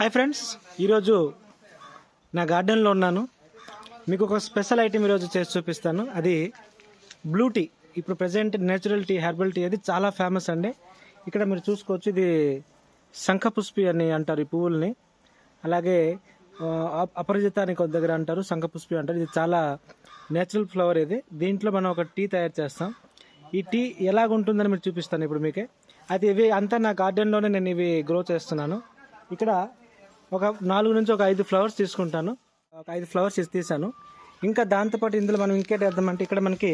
Hi friends, ఈరోజు నా గార్డెన్లో ఉన్నాను. మీకు ఒక స్పెషల్ ఐటెం ఈరోజు చేసి చూపిస్తాను. అది బ్లూ టీ. ఇప్పుడు present natural tea, herbal tea అది చాలా ఫేమస్ అండి. ఇక్కడ మీరు చూసుకోవచ్చు, ఇది శంఖపుష్పి అని అంటారు ఈ పువ్వుల్ని. అలాగే అపరాజిత అని కొద్ది దగ్గర అంటారు, శంఖపుష్పి అంటారు. ఇది చాలా నేచురల్ ఫ్లవర్. ఇది దీంట్లో మనం ఒక టీ తయారు చేస్తాం. ఈ టీ ఎలాగుంటుందని మీరు చూపిస్తాను ఇప్పుడు మీకే. అది ఇవి అంతా నా గార్డెన్లోనే నేను ఇవి గ్రో చేస్తున్నాను. ఇక్కడ ఒక 4 నుంచి ఒక 5 ఫ్లవర్స్ తీసుకుంటాను. ఒక 5 ఫ్లవర్స్ తీసాను. ఇంకా దాంతోపాటు ఇందులో మనం ఇంకేటి వేద్దామంటే ఇక్కడ మనకి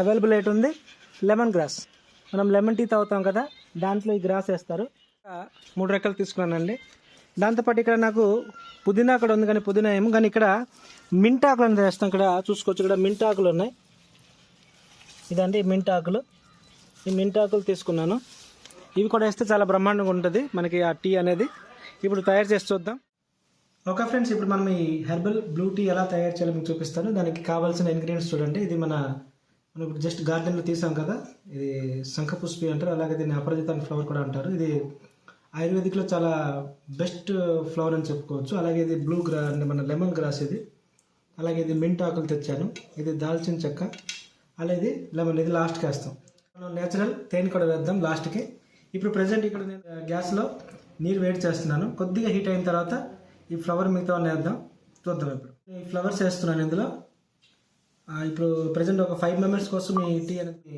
అవైలబుల్ ఏంటి ఉంది, లెమన్ గ్రాస్. మనం లెమన్ టీ తాగుతాం కదా, దాంట్లో ఈ గ్రాస్ వేస్తారు. 3 రెక్కలు తీసుకున్నానండి. దాంతోపాటు ఇక్కడ నాకు పుదీనా కూడా ఉంది, కానీ పుదీనా ఏమో, కానీ ఇక్కడ మింట్ ఆకులు అనేది వేస్తాం. ఇక్కడ చూసుకోవచ్చు, ఇక్కడ మింట్ ఆకులు ఉన్నాయి. ఇదండి మింట్ ఆకులు. ఈ మింట్ ఆకులు తీసుకున్నాను. ఇవి కూడా వేస్తే చాలా బ్రహ్మాండంగా ఉంటుంది మనకి ఆ టీ అనేది. ఇప్పుడు తయారు చేసి చూద్దాం. ఓకే ఫ్రెండ్స్, ఇప్పుడు మనం ఈ హెర్బల్ బ్లూ టీ ఎలా తయారు చేయాలో మీకు చూపిస్తాను. దానికి కావాల్సిన ఇంగ్రీడియంట్స్ చూడండి. ఇది మనం ఇప్పుడు జస్ట్ గార్డెన్లో తీసాం కదా, ఇది శంఖపుష్పి అంటారు. అలాగే దీన్ని అపరాజిత ఫ్లవర్ కూడా అంటారు. ఇది ఆయుర్వేదిక్లో చాలా బెస్ట్ ఫ్లవర్ అని చెప్పుకోవచ్చు. అలాగే ఇది బ్లూ అంటే మన లెమన్ గ్రాస్ ఇది. అలాగే ఇది మింట్ ఆకులు తెచ్చాను. ఇది దాల్చిన చెక్క. అలాగే ఇది లెమన్, ఇది లాస్ట్కి వేస్తాం. మనం నేచురల్ తేనె కూడా వేద్దాం లాస్ట్కి. ఇప్పుడు ప్రజెంట్ ఇక్కడ నేను గ్యాస్లో నీరు వేడి చేస్తున్నాను. కొద్దిగా హీట్ అయిన తర్వాత ఈ ఫ్లవర్ మిగతా వేద్దాం, చూద్దాం. ఇప్పుడు ఈ ఫ్లవర్స్ వేస్తున్నాను ఇందులో. ఇప్పుడు ప్రజెంట్ ఒక 5 మెంబర్స్ కోసం ఈ టీ అనేది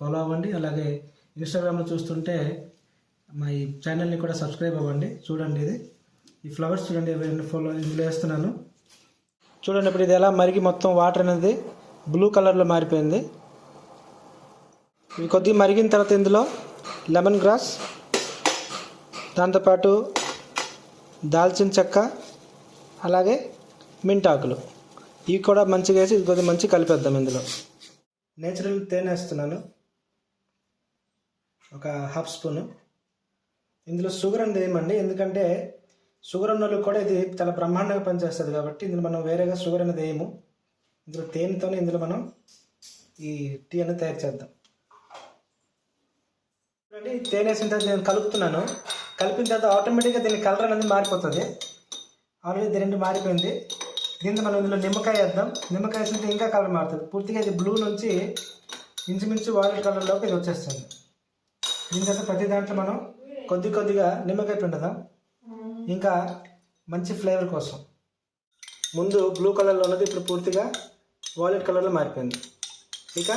ఫాలో అవ్వండి. అలాగే ఇన్స్టాగ్రామ్లో చూస్తుంటే మా ఈ ఛానల్ని కూడా సబ్స్క్రైబ్ అవ్వండి. చూడండి, ఇది ఈ ఫ్లవర్స్ చూడండి, ఇందులో వేస్తున్నాను. చూడండి, ఇప్పుడు ఇది ఎలా మరిగి మొత్తం వాటర్ అనేది బ్లూ కలర్లో మారిపోయింది. ఇవి కొద్దిగా మరిగిన తర్వాత ఇందులో లెమన్ గ్రాస్, దాంతోపాటు దాల్చిన చెక్క, అలాగే మింట్ ఆకులు, ఇవి కూడా మంచిగా వేసి ఇది కొద్దిగా మంచిగా కలిపేద్దాం. ఇందులో నేచురల్ తేనె వేస్తున్నాను, ఒక 1/2 స్పూను. ఇందులో షుగర్ అనేది వేయమండి, ఎందుకంటే షుగర్ ఉన్న వాళ్ళకి కూడా ఇది చాలా బ్రహ్మాండంగా పనిచేస్తుంది కాబట్టి ఇందులో మనం వేరేగా షుగర్ అనేది వేయము. ఇందులో తేనెతోనే ఇందులో మనం ఈ టీ అనేది తయారు చేద్దాం. చూడండి, తేనె వేసిన తర్వాత నేను కలుపుతున్నాను. కలిపిన తర్వాత ఆటోమేటిక్గా దీని కలర్ అనేది మారిపోతుంది. ఆల్రెడీ ఇది 2 మారిపోయింది. దీంతో మనం ఇందులో నిమ్మకాయ వేద్దాం. నిమ్మకాయ వేసినట్టు ఇంకా కలర్ మారుతుంది. పూర్తిగా ఇది బ్లూ నుంచి ఇంచుమించు వైలెట్ కలర్లోకి ఇది వచ్చేస్తుంది. దీని తర్వాత ప్రతి దాంట్లో మనం కొద్దిగా నిమ్మకాయ పిండుదాం, ఇంకా మంచి ఫ్లేవర్ కోసం. ముందు బ్లూ కలర్లో ఉన్నది ఇప్పుడు పూర్తిగా వైలెట్ కలర్లో మారిపోయింది. ఇక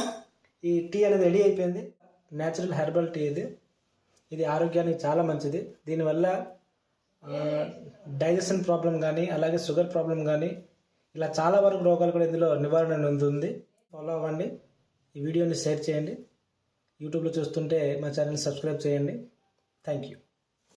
ఈ టీ అనేది రెడీ అయిపోయింది. నేచురల్ హెర్బల్ టీ ఇది ఆరోగ్యానికి చాలా మంచిది. దీనివల్ల డైజెషన్ ప్రాబ్లం కానీ, అలాగే షుగర్ ప్రాబ్లం కానీ, ఇలా చాలా వరకు రోగాలు కూడా ఇందులో నివారణ ఉంది. ఫాలో అవ్వండి. ఈ వీడియోని షేర్ చేయండి. యూట్యూబ్లో చూస్తుంటే మా ఛానల్ని సబ్స్క్రైబ్ చేయండి. Thank you.